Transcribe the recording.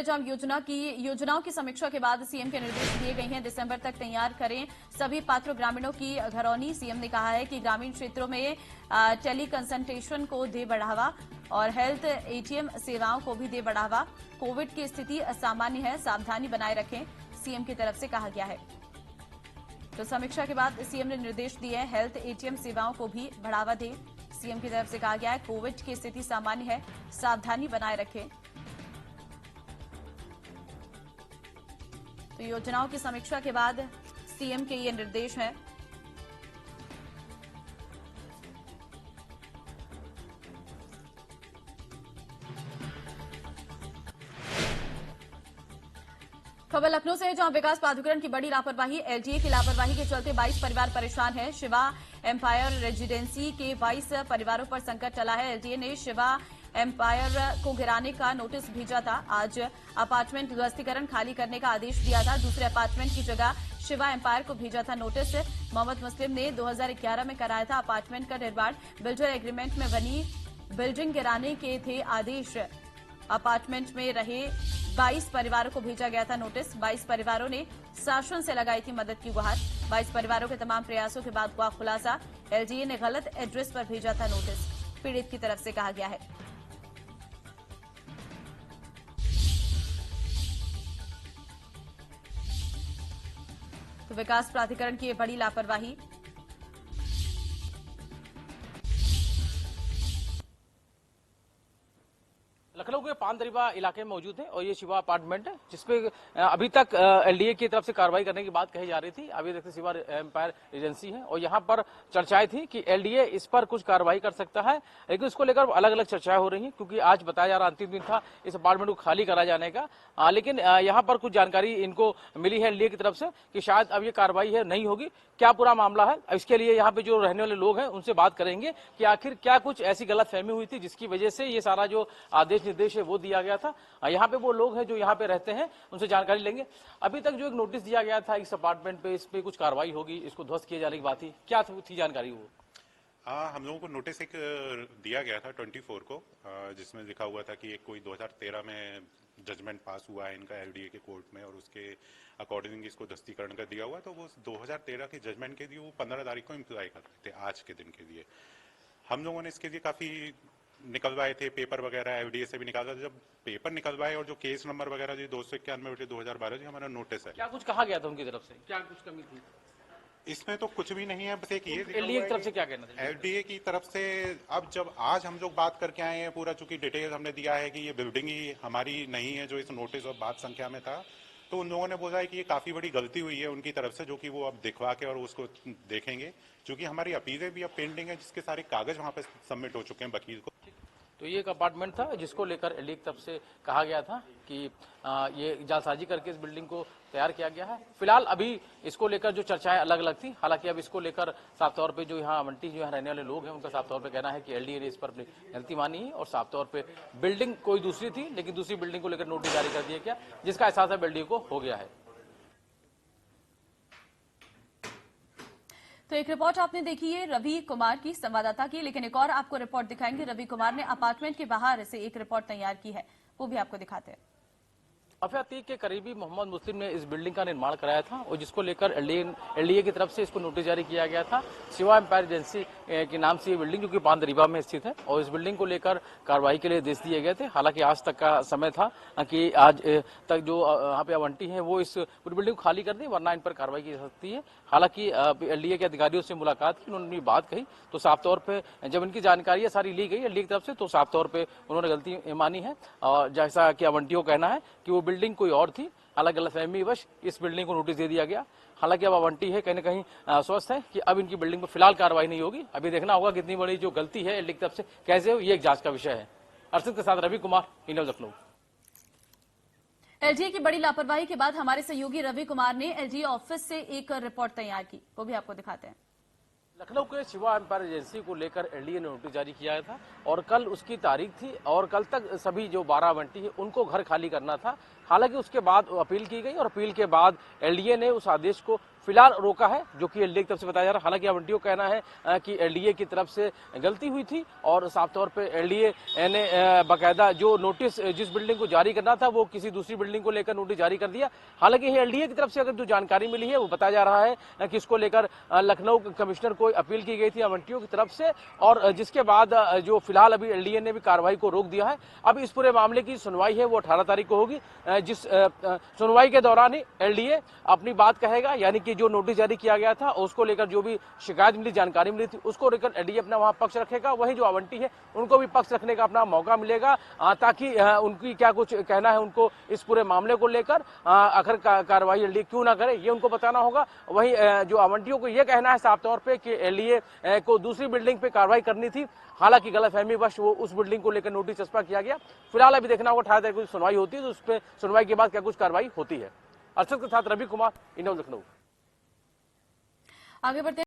जहां योजनाओं की समीक्षा के बाद सीएम के निर्देश दिए गए हैं, दिसंबर तक तैयार करें सभी पात्र ग्रामीणों की घरौनी। सीएम ने कहा है कि ग्रामीण क्षेत्रों में टेली कंसल्टेशन को दे बढ़ावा और हेल्थ एटीएम सेवाओं को भी दे बढ़ावा। कोविड की स्थिति असामान्य है, सावधानी बनाए रखें, सीएम की तरफ से कहा गया है। तो समीक्षा के बाद सीएम ने निर्देश दिए हैं, हेल्थ एटीएम सेवाओं को भी बढ़ावा दे, सीएम की तरफ से कहा गया है। कोविड की स्थिति सामान्य है, सावधानी बनाए रखें। तो योजनाओं की समीक्षा के बाद सीएम के ये निर्देश हैं। खबर लखनऊ से है, जहां विकास प्राधिकरण की बड़ी लापरवाही। एलडीए की लापरवाही के चलते 22 परिवार परेशान हैं। शिवा एम्पायर रेजिडेंसी के 22 परिवारों पर संकट टला है। एलडीए ने शिवा एम्पायर को गिराने का नोटिस भेजा था। आज अपार्टमेंट ध्वस्तीकरण खाली करने का आदेश दिया था। दूसरे अपार्टमेंट की जगह शिवा एम्पायर को भेजा था नोटिस। मोहम्मद मुस्लिम ने 2011 में कराया था अपार्टमेंट का निर्माण। बिल्डर एग्रीमेंट में बनी बिल्डिंग गिराने के थे आदेश। अपार्टमेंट में रहे 22 परिवारों को भेजा गया था नोटिस। 22 परिवारों ने शासन से लगाई थी मदद की गुहार। 22 परिवारों के तमाम प्रयासों के बाद हुआ खुलासा। एलडीए ने गलत एड्रेस पर भेजा था नोटिस, पीड़ित की तरफ से कहा गया है। तो विकास प्राधिकरण की बड़ी लापरवाही। लखनऊ के पानदरीवा इलाके में मौजूद है और ये शिवा अपार्टमेंट है, जिसपे अभी तक एलडीए की तरफ से कार्रवाई करने की बात कही जा रही थी। अभी तक शिवा एम्पायर एजेंसी है और यहाँ पर चर्चाएं थी कि एलडीए इस पर कुछ कार्रवाई कर सकता है, लेकिन इसको लेकर अलग अलग चर्चाएं हो रही हैं, क्योंकि आज बताया जा रहा अंतिम दिन था इस अपार्टमेंट को खाली करा जाने का। लेकिन यहाँ पर कुछ जानकारी इनको मिली है एलडीए की तरफ से कि शायद अब ये कार्रवाई है नहीं होगी। क्या पूरा मामला है, इसके लिए यहाँ पे जो रहने वाले लोग हैं उनसे बात करेंगे कि आखिर क्या कुछ ऐसी गलतफहमी हुई थी जिसकी वजह से ये सारा जो आदेश निर्देश है वो दिया गया था। यहाँ पे वो लोग हैं जो यहाँ पे रहते हैं, उनसे जानकारी लेंगे। अभी तक जो एक नोटिस दिया गया था इस अपार्टमेंट पे, इस पे कुछ कार्रवाई होगी, इसको ध्वस्त किए जाने की बात थी, क्या थी जानकारी वो? हम लोगों को नोटिस एक दिया गया था 24 को, जिसमें लिखा हुआ था कि एक कोई 2013 में जजमेंट पास हुआ है इनका एलडीए के कोर्ट में और उसके अकॉर्डिंग इसको ध्वस्तीकरण कर दिया हुआ। तो वो 2013 के जजमेंट के लिए वो 15 तारीख को इम्प्लाई करते थे, आज के दिन के लिए। हम लोगों ने इसके लिए काफी निकलवाए थे पेपर वगैरह, एलडीए से भी निकाला था। जब पेपर निकलवाए और जो केस नंबर वगैरह जो 291/2012 जी हमारा नोटिस है। क्या कुछ कहा गया था उनकी तरफ से, क्या कुछ कमी थी इसमें? तो कुछ भी नहीं है, बस एक ये एलडीए की तरफ से क्या कहना था? एलडीए की तरफ से अब जब आज हम लोग बात करके आए हैं पूरा, चूंकि डिटेल हमने दिया है कि ये बिल्डिंग ही हमारी नहीं है जो इस नोटिस और बात संख्या में था, तो उन लोगों ने बोला है कि ये काफी बड़ी गलती हुई है उनकी तरफ से, जो कि वो अब दिखवा के और उसको देखेंगे। चूंकि हमारी अपीलें भी अब पेंडिंग है, जिसके सारे कागज वहां पे सबमिट हो चुके हैं वकील को। तो ये एक अपार्टमेंट था जिसको लेकर एलडीए की तरफ से कहा गया था कि ये जालसाजी करके इस बिल्डिंग को तैयार किया गया है। फिलहाल अभी इसको लेकर जो चर्चाएं अलग अलग थी, हालांकि अब इसको लेकर साफ तौर पे जो यहाँ आवंटी जो यहाँ रहने वाले लोग हैं उनका साफ तौर पे कहना है कि एलडीए ने इस पर अपनी गलती मानी है और साफ तौर पे बिल्डिंग कोई दूसरी थी, लेकिन दूसरी बिल्डिंग को लेकर नोटिस जारी कर दिया गया, जिसका एहसास है एलडीए को हो गया है। तो एक रिपोर्ट आपने देखी है रवि कुमार की, संवाददाता की, लेकिन एक और आपको रिपोर्ट दिखाएंगे। रवि कुमार ने अपार्टमेंट के बाहर से एक रिपोर्ट तैयार की है, वो भी आपको दिखाते हैं। अफियातीक के करीबी मोहम्मद मुस्लिम ने इस बिल्डिंग का निर्माण कराया था और जिसको लेकर एलडीए की तरफ से इसको नोटिस जारी किया गया था। शिवा एम्पायर एजेंसी के नाम से ये बिल्डिंग, जो कि पानदरीवा में स्थित है, और इस बिल्डिंग को लेकर कार्रवाई के लिए आदेश दिए गए थे। हालांकि आज तक का समय था कि आज तक जो यहाँ पे आवंटी है वो इस पूरी बिल्डिंग को खाली कर दी, वरना इन पर कार्रवाई की जा सकती है। हालांकि एलडीए के अधिकारियों से मुलाकात की, उन्होंने बात कही, तो साफ तौर पर जब इनकी जानकारी सारी ली गई एलडीए की तरफ से, तो साफ तौर पर उन्होंने गलती मानी है। और जैसा कि आवंटियों का कहना है कि वो बिल्डिंग कोई और थी, अलग अलग फहमी वश इस बिल्डिंग को नोटिस दे दिया गया। हालांकि अब आवंटी है कहीं न कहीं स्वस्थ है कि अब इनकी बिल्डिंग पर फिलहाल कार्रवाई नहीं होगी। अभी देखना होगा कितनी बड़ी जो गलती है एलडीए की तरफ से कैसे हो, ये एक जांच का विषय है। अर्षद के साथ रवि कुमार, इंडिया लखनऊ। एलडीए की बड़ी लापरवाही के बाद हमारे सहयोगी रवि कुमार ने एलडीए ऑफिस से एक रिपोर्ट तैयार की, वो भी आपको दिखाते हैं। लखनऊ के शिवा एम्पायर एजेंसी को लेकर एलडीए ने नोटिस जारी किया था और कल उसकी तारीख थी और कल तक सभी जो 12 आवंटी है उनको घर खाली करना था। हालांकि उसके बाद अपील की गई और अपील के बाद एलडीए ने उस आदेश को फिलहाल रोका है, जो कि एलडीए की तरफ से बताया जा रहा है। हालांकि आवंटियों का कहना है कि एलडीए की तरफ से गलती हुई थी और साफ तौर पे एलडीए ने बाकायदा जो नोटिस जिस बिल्डिंग को जारी करना था वो किसी दूसरी बिल्डिंग को लेकर नोटिस जारी कर दिया। हालांकि एलडीए की तरफ से अगर जो जानकारी मिली है वो बताया जा रहा है कि इसको लेकर लखनऊ कमिश्नर को अपील की गई थी आवंटियों की तरफ से, और जिसके बाद जो फिलहाल अभी एलडीए ने भी कार्रवाई को रोक दिया है। अब इस पूरे मामले की सुनवाई है वो 18 तारीख को होगी, जिस सुनवाई के दौरान ही एलडीए अपनी बात कहेगा, यानी कि जो नोटिस जारी किया गया था उसको लेकर जो भी शिकायत मिली, जानकारी मिली थी, उसको लेकर एलडीए अपना वहां पक्ष रखेगा। वहीं जो आवंटी है उनको भी पक्ष रखने का अपना मौका मिलेगा, ताकि उनकी क्या कुछ कहना है उनको इस पूरे मामले को लेकर, आखिर कार्रवाई एलडीए क्यों ना करे ये उनको बताना होगा। वहीं जो आवंटियों को यह कहना है साफ तौर पे कि एलडीए को दूसरी बिल्डिंग पे कार्रवाई करनी थी, हालांकि गलतफहमीवश वो उस बिल्डिंग को लेकर नोटिस चस्पा किया गया। फिलहाल अभी देखना होगा 18 तारीख को सुनवाई होती है तो उस पर सुनवाई के बाद क्या कुछ कार्रवाई होती है। अरशद के साथ रवि कुमार, इंडिया लखनऊ। आगे बढ़ते